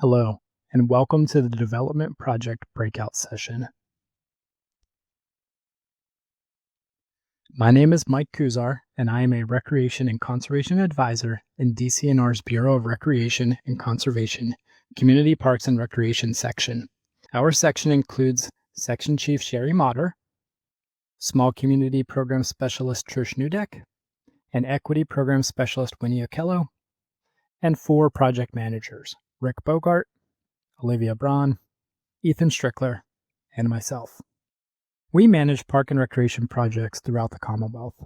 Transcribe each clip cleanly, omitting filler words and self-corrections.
Hello, and welcome to the Development Project Breakout Session. My name is Mike Kuzar, and I am a Recreation and Conservation Advisor in DCNR's Bureau of Recreation and Conservation, Community Parks and Recreation section. Our section includes Section Chief Sherry Motter, Small Community Program Specialist Trish Newdeck, and Equity Program Specialist Winnie Okello, and 4 project managers, Rick Bogart, Olivia Braun, Ethan Strickler, and myself. We manage park and recreation projects throughout the Commonwealth.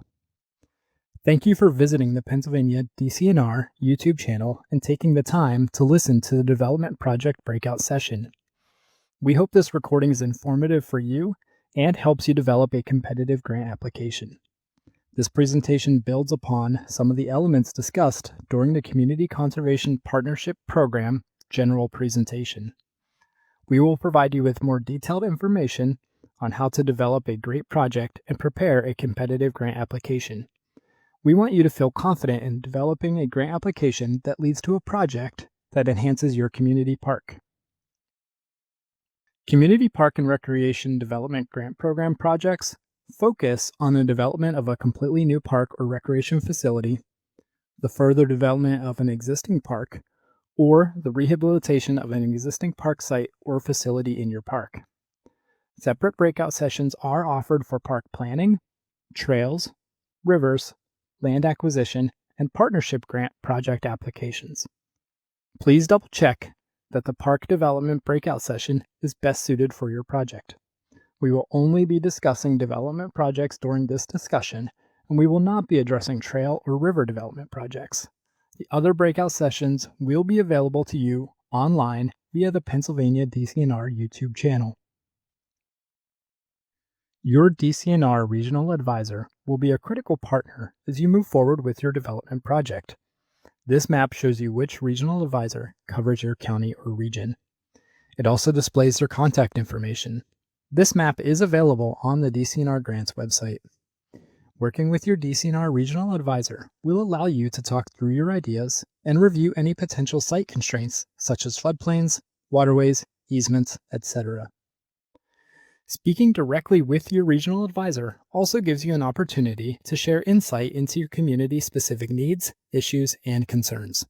Thank you for visiting the Pennsylvania DCNR YouTube channel and taking the time to listen to the Development Project Breakout Session. We hope this recording is informative for you and helps you develop a competitive grant application. This presentation builds upon some of the elements discussed during the Community Conservation Partnership Program general presentation. We will provide you with more detailed information on how to develop a great project and prepare a competitive grant application. We want you to feel confident in developing a grant application that leads to a project that enhances your community park. Community Park and Recreation Development Grant Program projects focus on the development of a completely new park or recreation facility, the further development of an existing park, or the rehabilitation of an existing park site or facility in your park. Separate breakout sessions are offered for park planning, trails, rivers, land acquisition, and partnership grant project applications. Please double check that the park development breakout session is best suited for your project. We will only be discussing development projects during this discussion, and we will not be addressing trail or river development projects. The other breakout sessions will be available to you online via the Pennsylvania DCNR YouTube channel. Your DCNR Regional Advisor will be a critical partner as you move forward with your development project. This map shows you which Regional Advisor covers your county or region. It also displays their contact information. This map is available on the DCNR Grants website. Working with your DCNR Regional Advisor will allow you to talk through your ideas and review any potential site constraints such as floodplains, waterways, easements, etc. Speaking directly with your regional advisor also gives you an opportunity to share insight into your community-specific needs, issues, and concerns.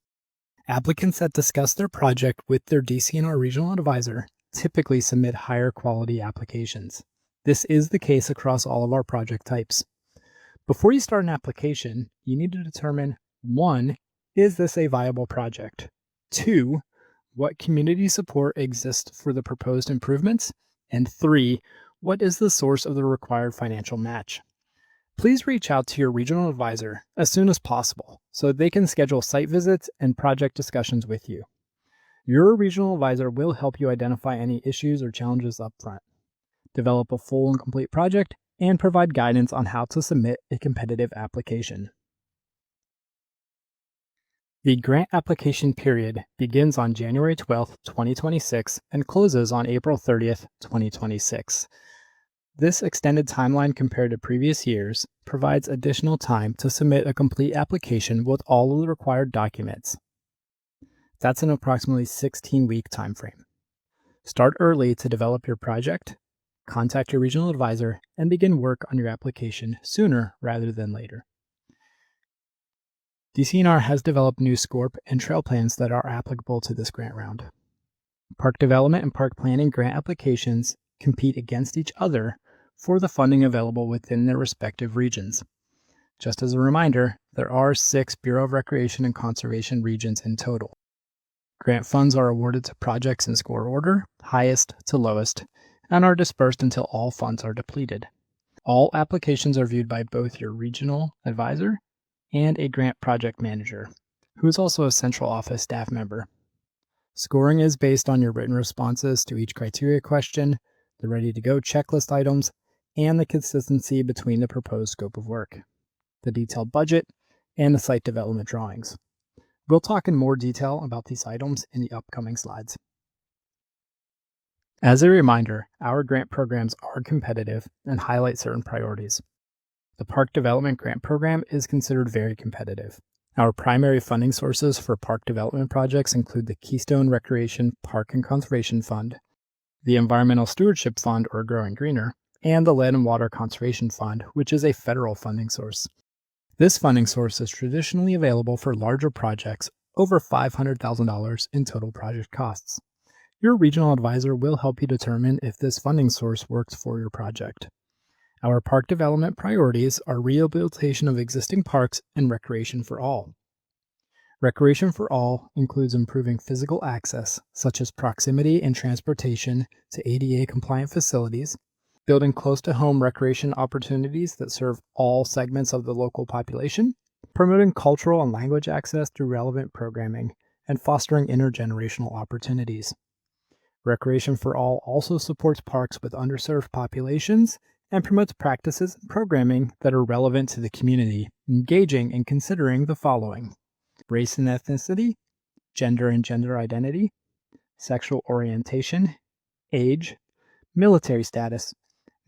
Applicants that discuss their project with their DCNR regional advisor typically submit higher quality applications. This is the case across all of our project types. Before you start an application, you need to determine 1. Is this a viable project? 2. What community support exists for the proposed improvements? And 3. What is the source of the required financial match? Please reach out to your regional advisor as soon as possible so they can schedule site visits and project discussions with you. Your regional advisor will help you identify any issues or challenges up front, develop a full and complete project, and provide guidance on how to submit a competitive application. The grant application period begins on January 12, 2026 and closes on April 30th, 2026. This extended timeline compared to previous years provides additional time to submit a complete application with all of the required documents. That's an approximately 16-week time frame. Start early to develop your project, contact your regional advisor, and begin work on your application sooner rather than later. DCNR has developed new SCORP and trail plans that are applicable to this grant round. Park development and park planning grant applications compete against each other for the funding available within their respective regions. Just as a reminder, there are 6 Bureau of Recreation and Conservation regions in total. Grant funds are awarded to projects in score order, highest to lowest, and are dispersed until all funds are depleted. All applications are viewed by both your regional advisor and a grant project manager, who is also a central office staff member. Scoring is based on your written responses to each criteria question, the ready-to-go checklist items, and the consistency between the proposed scope of work, the detailed budget, and the site development drawings. We'll talk in more detail about these items in the upcoming slides. As a reminder, our grant programs are competitive and highlight certain priorities. The Park Development Grant Program is considered very competitive. Our primary funding sources for park development projects include the Keystone Recreation Park and Conservation Fund, the Environmental Stewardship Fund, or Growing Greener, and the Land and Water Conservation Fund, which is a federal funding source. This funding source is traditionally available for larger projects over $500,000 in total project costs. Your regional advisor will help you determine if this funding source works for your project. Our park development priorities are rehabilitation of existing parks and recreation for all. Recreation for all includes improving physical access, such as proximity and transportation to ADA-compliant facilities, building close-to-home recreation opportunities that serve all segments of the local population, promoting cultural and language access through relevant programming, and fostering intergenerational opportunities. Recreation for All also supports parks with underserved populations and promotes practices and programming that are relevant to the community, engaging and considering the following: race and ethnicity, gender and gender identity, sexual orientation, age, military status,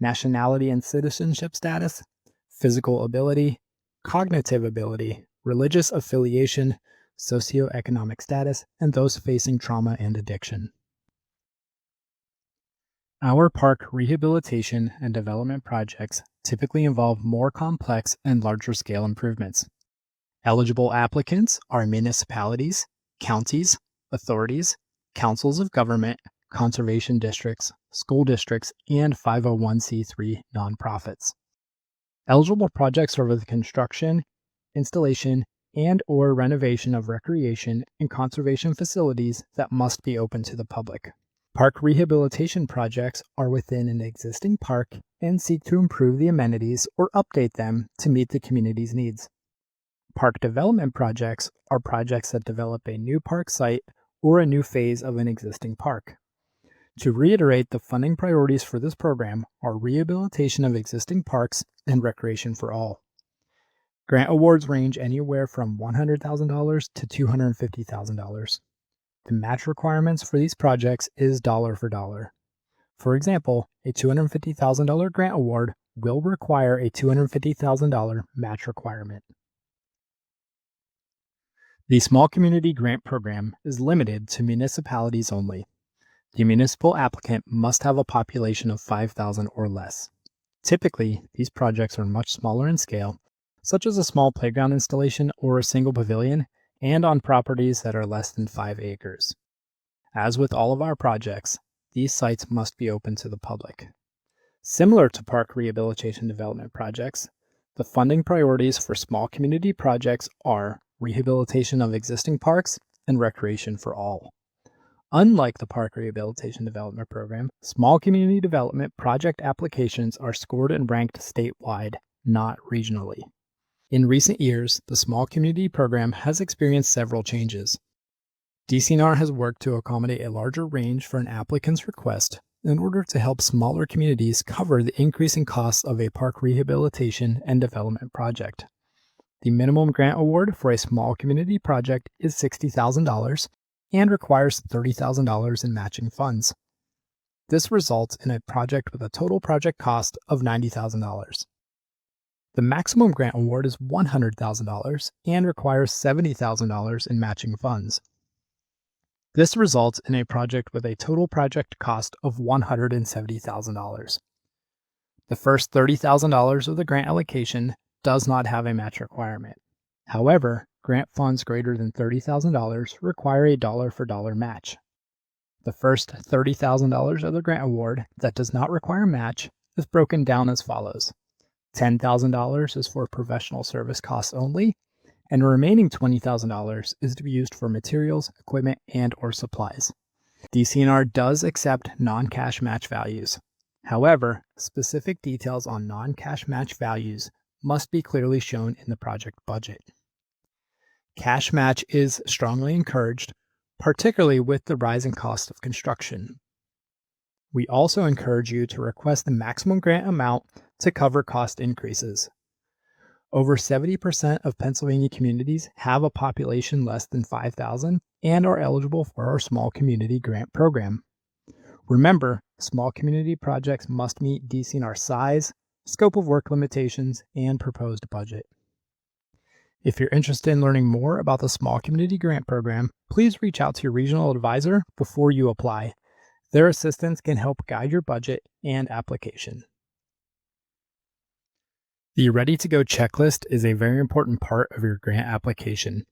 nationality and citizenship status, physical ability, cognitive ability, religious affiliation, socioeconomic status, and those facing trauma and addiction. Our park rehabilitation and development projects typically involve more complex and larger scale improvements. Eligible applicants are municipalities, counties, authorities, councils of government, conservation districts, school districts, and 501c3 nonprofits. Eligible projects are the construction, installation, and/or renovation of recreation and conservation facilities that must be open to the public. Park rehabilitation projects are within an existing park and seek to improve the amenities or update them to meet the community's needs. Park development projects are projects that develop a new park site or a new phase of an existing park. To reiterate, the funding priorities for this program are rehabilitation of existing parks and recreation for all. Grant awards range anywhere from $100,000 to $250,000. The match requirements for these projects is dollar for dollar. For example, a $250,000 grant award will require a $250,000 match requirement. The Small Community Grant Program is limited to municipalities only. The municipal applicant must have a population of 5,000 or less. Typically, these projects are much smaller in scale, such as a small playground installation or a single pavilion, and on properties that are less than 5 acres. As with all of our projects, these sites must be open to the public. Similar to park rehabilitation development projects, the funding priorities for small community projects are rehabilitation of existing parks and recreation for all. Unlike the Park Rehabilitation Development Program, small community development project applications are scored and ranked statewide, not regionally. In recent years, the Small Community Program has experienced several changes. DCNR has worked to accommodate a larger range for an applicant's request in order to help smaller communities cover the increasing costs of a park rehabilitation and development project. The minimum grant award for a small community project is $60,000 and requires $30,000 in matching funds. This results in a project with a total project cost of $90,000. The maximum grant award is $100,000 and requires $70,000 in matching funds. This results in a project with a total project cost of $170,000. The first $30,000 of the grant allocation does not have a match requirement. However, grant funds greater than $30,000 require a dollar-for-dollar match. The first $30,000 of the grant award that does not require match is broken down as follows. $10,000 is for professional service costs only, and the remaining $20,000 is to be used for materials, equipment, and/or supplies. DCNR does accept non-cash match values. However, specific details on non-cash match values must be clearly shown in the project budget. Cash match is strongly encouraged, particularly with the rising cost of construction. We also encourage you to request the maximum grant amount to cover cost increases. Over 70% of Pennsylvania communities have a population less than 5,000 and are eligible for our small community grant program. Remember, small community projects must meet DCNR size, scope of work limitations, and proposed budget. If you're interested in learning more about the Small Community Grant Program, please reach out to your regional advisor before you apply. Their assistance can help guide your budget and application. The Ready to Go checklist is a very important part of your grant application.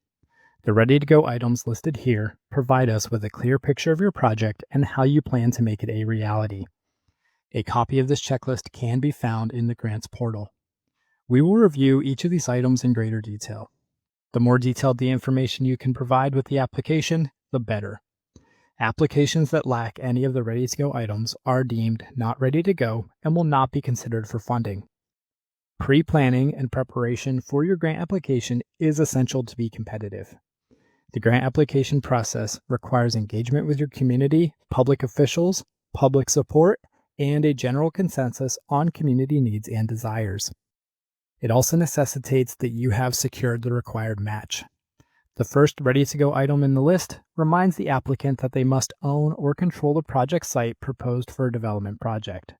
The Ready to Go items listed here provide us with a clear picture of your project and how you plan to make it a reality. A copy of this checklist can be found in the grants portal. We will review each of these items in greater detail. The more detailed the information you can provide with the application, the better. Applications that lack any of the Ready to Go items are deemed not ready to go and will not be considered for funding. Pre-planning and preparation for your grant application is essential to be competitive. The grant application process requires engagement with your community, public officials, public support, and a general consensus on community needs and desires. It also necessitates that you have secured the required match. The first ready-to-go item in the list reminds the applicant that they must own or control the project site proposed for a development project.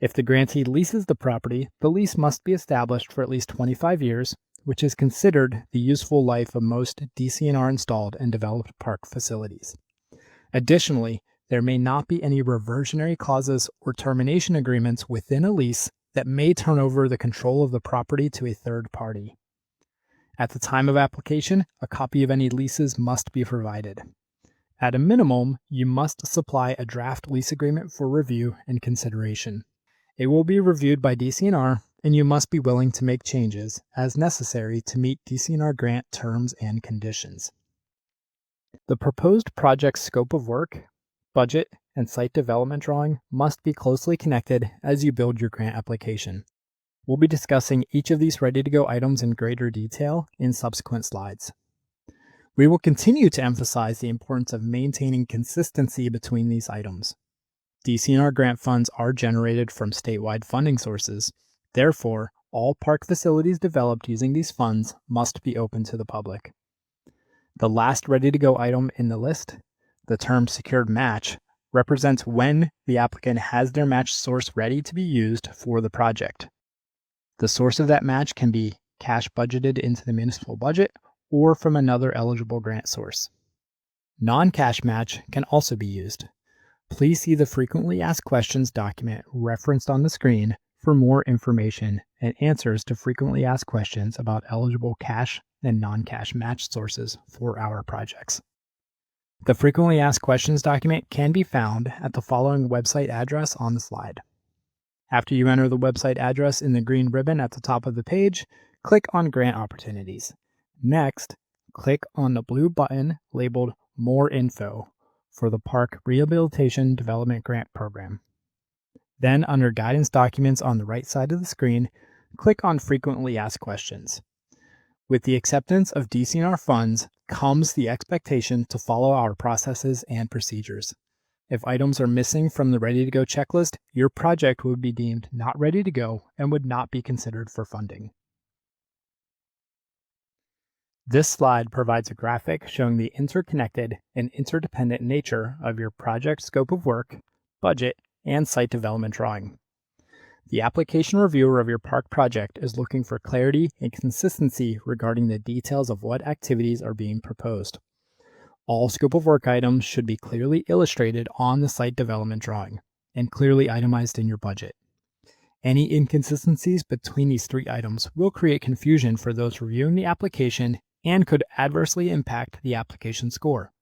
If the grantee leases the property, the lease must be established for at least 25 years, which is considered the useful life of most DCNR installed and developed park facilities. Additionally, there may not be any reversionary clauses or termination agreements within a lease that may turn over the control of the property to a third party. At the time of application, a copy of any leases must be provided. At a minimum, you must supply a draft lease agreement for review and consideration. It will be reviewed by DCNR, and you must be willing to make changes as necessary to meet DCNR grant terms and conditions. The proposed project scope of work, budget, and site development drawing must be closely connected as you build your grant application. We'll be discussing each of these ready-to-go items in greater detail in subsequent slides. We will continue to emphasize the importance of maintaining consistency between these items. DCNR grant funds are generated from statewide funding sources. Therefore, all park facilities developed using these funds must be open to the public. The last ready-to-go item in the list, the term secured match, represents when the applicant has their match source ready to be used for the project. The source of that match can be cash budgeted into the municipal budget or from another eligible grant source. Non-cash match can also be used. Please see the Frequently Asked Questions document referenced on the screen for more information and answers to frequently asked questions about eligible cash and non-cash match sources for our projects. The Frequently Asked Questions document can be found at the following website address on the slide. After you enter the website address in the green ribbon at the top of the page, click on Grant Opportunities. Next, click on the blue button labeled More Info for the Park Rehabilitation Development Grant Program. Then, under Guidance Documents on the right side of the screen, click on Frequently Asked Questions. With the acceptance of DCNR funds comes the expectation to follow our processes and procedures. If items are missing from the Ready to Go checklist, your project would be deemed not ready to go and would not be considered for funding. This slide provides a graphic showing the interconnected and interdependent nature of your project scope of work, budget, and site development drawing. The application reviewer of your park project is looking for clarity and consistency regarding the details of what activities are being proposed. All scope of work items should be clearly illustrated on the site development drawing and clearly itemized in your budget. Any inconsistencies between these three items will create confusion for those reviewing the application and could adversely impact the application score.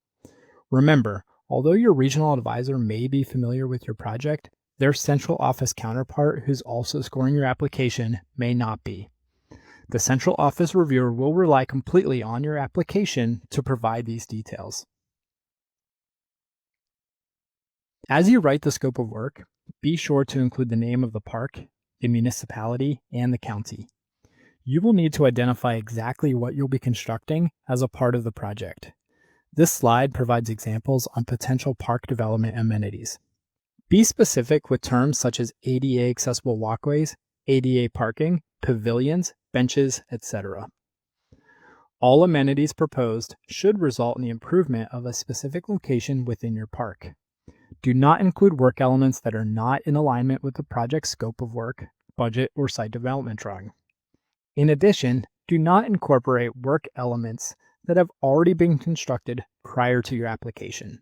Remember, although your regional advisor may be familiar with your project, their central office counterpart who's also scoring your application may not be. The central office reviewer will rely completely on your application to provide these details. As you write the scope of work, be sure to include the name of the park, the municipality, and the county. You will need to identify exactly what you'll be constructing as a part of the project. This slide provides examples on potential park development amenities. Be specific with terms such as ADA accessible walkways, ADA parking, pavilions, benches, etc. All amenities proposed should result in the improvement of a specific location within your park. Do not include work elements that are not in alignment with the project's scope of work, budget, or site development drawing. In addition, Do not incorporate work elements that have already been constructed prior to your application.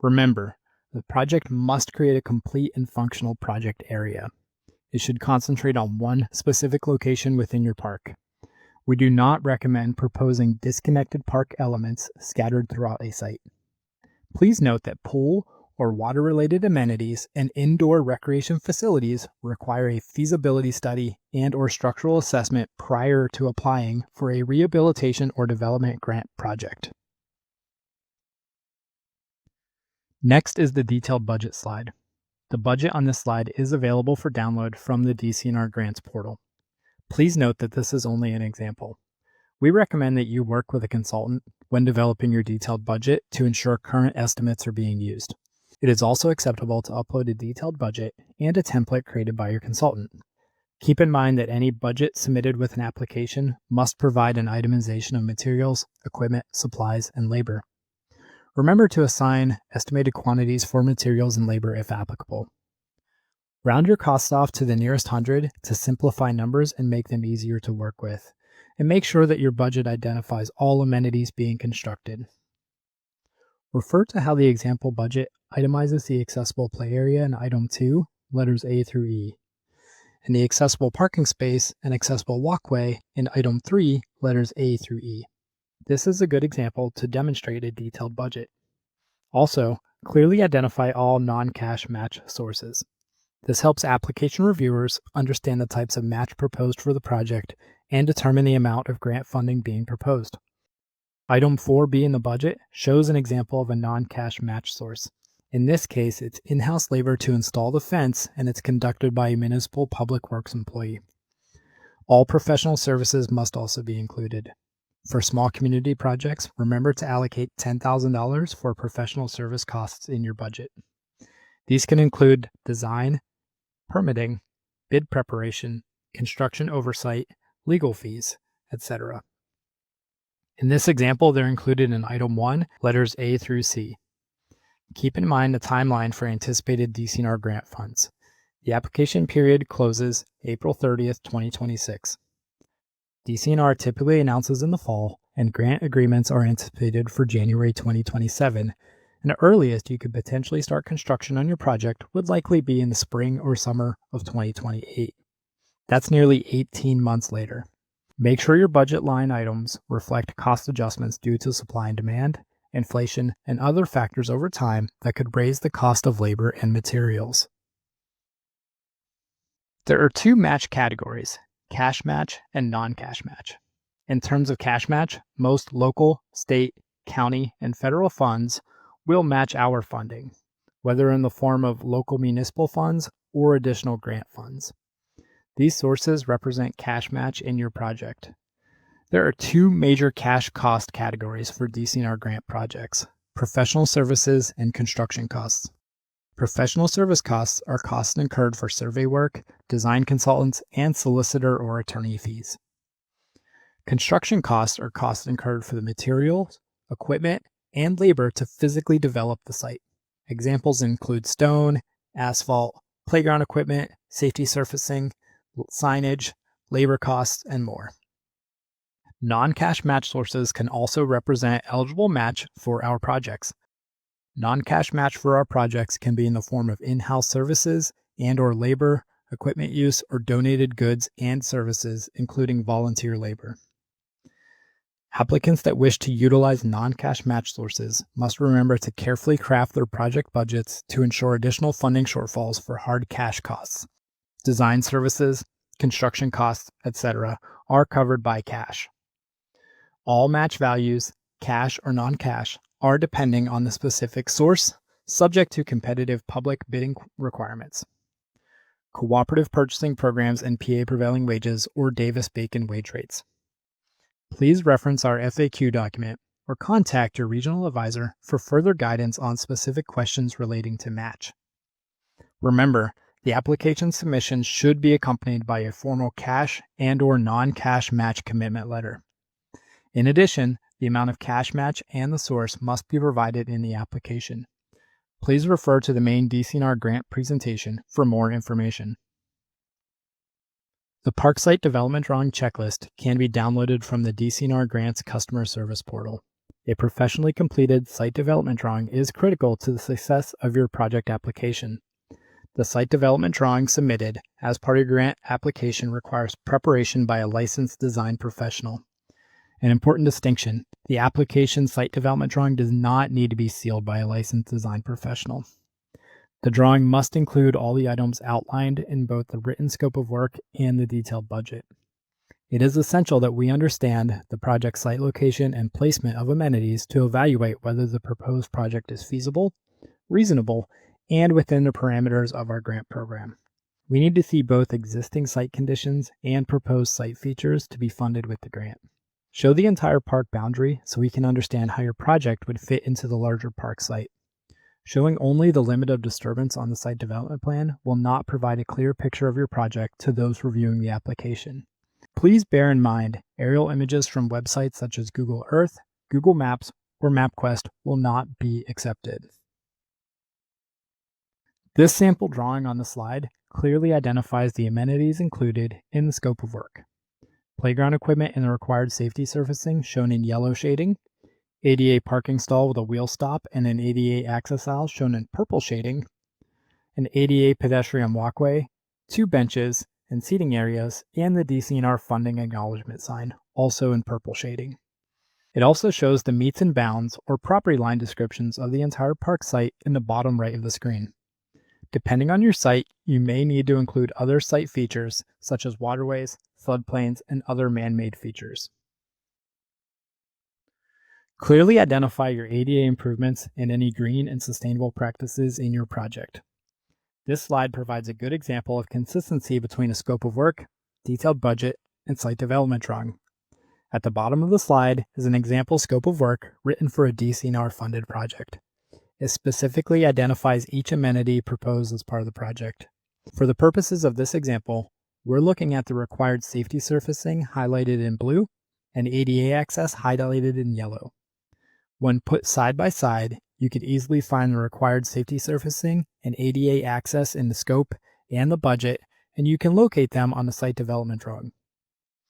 Remember, the project must create a complete and functional project area. It should concentrate on one specific location within your park. We do not recommend proposing disconnected park elements scattered throughout a site. Please note that pool or water-related amenities and indoor recreation facilities require a feasibility study and/or structural assessment prior to applying for a rehabilitation or development grant project. Next is the detailed budget slide. The budget on this slide is available for download from the DCNR Grants portal. Please note that this is only an example. We recommend that you work with a consultant when developing your detailed budget to ensure current estimates are being used. It is also acceptable to upload a detailed budget and a template created by your consultant. Keep in mind that any budget submitted with an application must provide an itemization of materials, equipment, supplies, and labor. Remember to assign estimated quantities for materials and labor if applicable. Round your costs off to the nearest hundred to simplify numbers and make them easier to work with. And make sure that your budget identifies all amenities being constructed. Refer to how the example budget itemizes the accessible play area in item 2, letters A through E, and the accessible parking space and accessible walkway in item 3, letters A through E. This is a good example to demonstrate a detailed budget. Also, clearly identify all non-cash match sources. This helps application reviewers understand the types of match proposed for the project and determine the amount of grant funding being proposed. Item 4B in the budget shows an example of a non-cash match source. In this case, it's in-house labor to install the fence, and it's conducted by a municipal public works employee. All professional services must also be included. For small community projects, remember to allocate $10,000 for professional service costs in your budget. These can include design, permitting, bid preparation, construction oversight, legal fees, etc. In this example, they're included in item 1, letters A through C. Keep in mind the timeline for anticipated DCNR grant funds. The application period closes April 30th, 2026. DCNR typically announces in the fall, and grant agreements are anticipated for January 2027, and the earliest you could potentially start construction on your project would likely be in the spring or summer of 2028. That's nearly 18 months later. Make sure your budget line items reflect cost adjustments due to supply and demand, inflation, and other factors over time that could raise the cost of labor and materials. There are two match categories, cash match and non-cash match. In terms of cash match, most local, state, county, and federal funds will match our funding, whether in the form of local municipal funds or additional grant funds. These sources represent cash match in your project. There are two major cash cost categories for DCNR grant projects, professional services and construction costs. Professional service costs are costs incurred for survey work, design consultants, and solicitor or attorney fees. Construction costs are costs incurred for the materials, equipment, and labor to physically develop the site. Examples include stone, asphalt, playground equipment, safety surfacing, signage, labor costs, and more. Non-cash match sources can also represent eligible match for our projects. Non-cash match for our projects can be in the form of in-house services and/or labor, equipment use, or donated goods and services, including volunteer labor. Applicants that wish to utilize non-cash match sources must remember to carefully craft their project budgets to ensure additional funding shortfalls for hard cash costs. Design services, construction costs, etc., are covered by cash. All match values, cash or non-cash, are depending on the specific source, subject to competitive public bidding requirements. Cooperative purchasing programs and PA prevailing wages or Davis-Bacon wage rates. Please reference our FAQ document or contact your regional advisor for further guidance on specific questions relating to match. Remember, the application submission should be accompanied by a formal cash and/or non-cash match commitment letter. In addition, the amount of cash match and the source must be provided in the application. Please refer to the main DCNR grant presentation for more information. The Park Site Development Drawing Checklist can be downloaded from the DCNR Grants Customer Service Portal. A professionally completed site development drawing is critical to the success of your project application. The site development drawing submitted as part of your grant application requires preparation by a licensed design professional. An important distinction: the application site development drawing does not need to be sealed by a licensed design professional. The drawing must include all the items outlined in both the written scope of work and the detailed budget. It is essential that we understand the project site location and placement of amenities to evaluate whether the proposed project is feasible, reasonable, and within the parameters of our grant program. We need to see both existing site conditions and proposed site features to be funded with the grant. Show the entire park boundary so we can understand how your project would fit into the larger park site. Showing only the limit of disturbance on the site development plan will not provide a clear picture of your project to those reviewing the application. Please bear in mind, aerial images from websites such as Google Earth, Google Maps, or MapQuest will not be accepted. This sample drawing on the slide clearly identifies the amenities included in the scope of work. Playground equipment and the required safety surfacing shown in yellow shading, ADA parking stall with a wheel stop and an ADA access aisle shown in purple shading, an ADA pedestrian walkway, 2 benches and seating areas, and the DCNR funding acknowledgement sign, also in purple shading. It also shows the meets and bounds or property line descriptions of the entire park site in the bottom right of the screen. Depending on your site, you may need to include other site features such as waterways, floodplains, and other man-made features. Clearly identify your ADA improvements and any green and sustainable practices in your project. This slide provides a good example of consistency between a scope of work, detailed budget, and site development drawing. At the bottom of the slide is an example scope of work written for a DCNR funded project. It specifically identifies each amenity proposed as part of the project. For the purposes of this example, we're looking at the required safety surfacing highlighted in blue and ADA access highlighted in yellow. When put side by side, you could easily find the required safety surfacing and ADA access in the scope and the budget, and you can locate them on the site development drawing.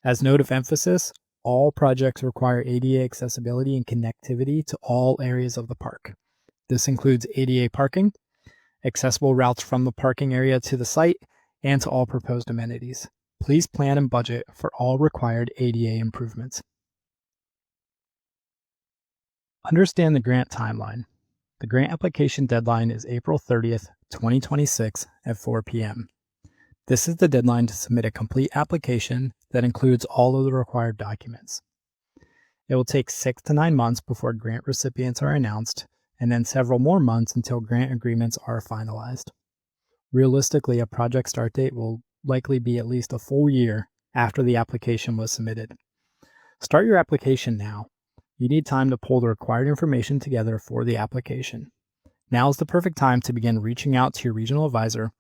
As note of emphasis, all projects require ADA accessibility and connectivity to all areas of the park. This includes ADA parking, accessible routes from the parking area to the site, and to all proposed amenities. Please plan and budget for all required ADA improvements. Understand the grant timeline. The grant application deadline is April 30th, 2026 at 4 p.m. This is the deadline to submit a complete application that includes all of the required documents. It will take 6 to 9 months before grant recipients are announced, and then several more months until grant agreements are finalized. Realistically, a project start date will likely be at least a full year after the application was submitted. Start your application now. You need time to pull the required information together for the application. Now is the perfect time to begin reaching out to your regional advisor,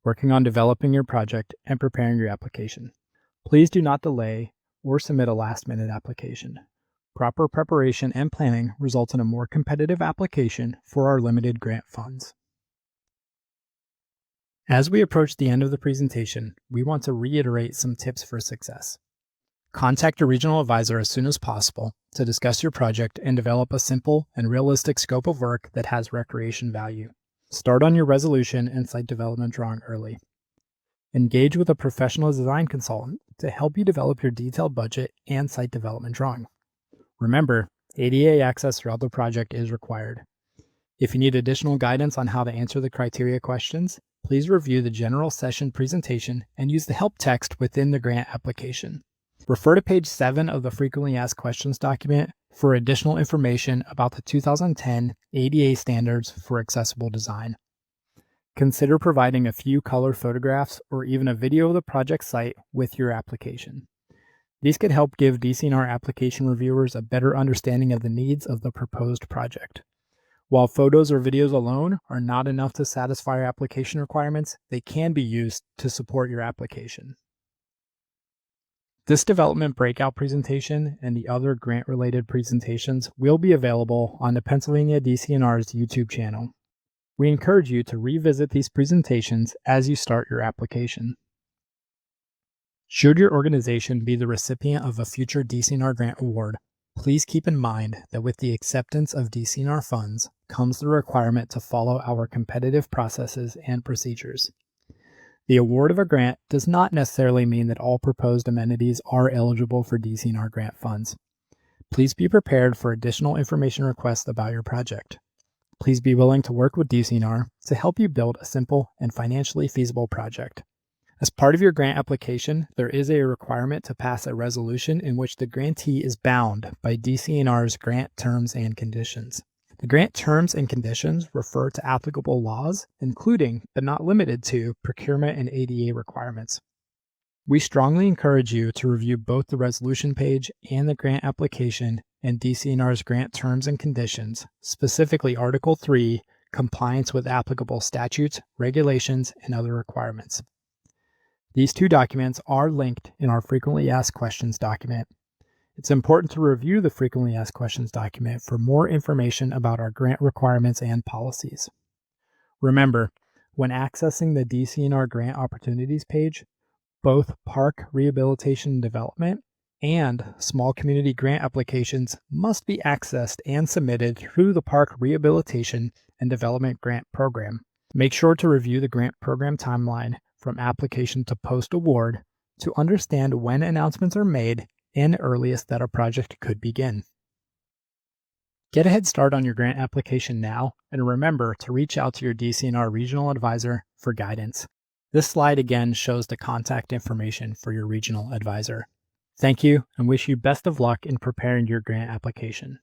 working on developing your project, and preparing your application. Please do not delay or submit a last-minute application. Proper preparation and planning result in a more competitive application for our limited grant funds. As we approach the end of the presentation, we want to reiterate some tips for success. Contact your regional advisor as soon as possible to discuss your project and develop a simple and realistic scope of work that has recreation value. Start on your resolution and site development drawing early. Engage with a professional design consultant to help you develop your detailed budget and site development drawing. Remember, ADA access throughout the project is required. If you need additional guidance on how to answer the criteria questions, please review the general session presentation and use the help text within the grant application. Refer to page 7 of the Frequently Asked Questions document for additional information about the 2010 ADA standards for accessible design. Consider providing a few color photographs or even a video of the project site with your application. These could help give DCNR application reviewers a better understanding of the needs of the proposed project. While photos or videos alone are not enough to satisfy your application requirements, they can be used to support your application. This development breakout presentation and the other grant-related presentations will be available on the Pennsylvania DCNR's YouTube channel. We encourage you to revisit these presentations as you start your application. Should your organization be the recipient of a future DCNR grant award, please keep in mind that with the acceptance of DCNR funds comes the requirement to follow our competitive processes and procedures. The award of a grant does not necessarily mean that all proposed amenities are eligible for DCNR grant funds. Please be prepared for additional information requests about your project. Please be willing to work with DCNR to help you build a simple and financially feasible project. As part of your grant application, there is a requirement to pass a resolution in which the grantee is bound by DCNR's grant terms and conditions. The grant terms and conditions refer to applicable laws, including, but not limited to, procurement and ADA requirements. We strongly encourage you to review both the resolution page and the grant application and DCNR's grant terms and conditions, specifically Article 3, compliance with applicable statutes, regulations, and other requirements. These two documents are linked in our Frequently Asked Questions document. It's important to review the Frequently Asked Questions document for more information about our grant requirements and policies. Remember, when accessing the DCNR Grant Opportunities page, both Park Rehabilitation and Development and Small Community Grant applications must be accessed and submitted through the Park Rehabilitation and Development Grant Program. Make sure to review the grant program timeline from application to post-award to understand when announcements are made and earliest that a project could begin. Get a head start on your grant application now, and remember to reach out to your DCNR Regional Advisor for guidance. This slide again shows the contact information for your Regional Advisor. Thank you, and wish you best of luck in preparing your grant application.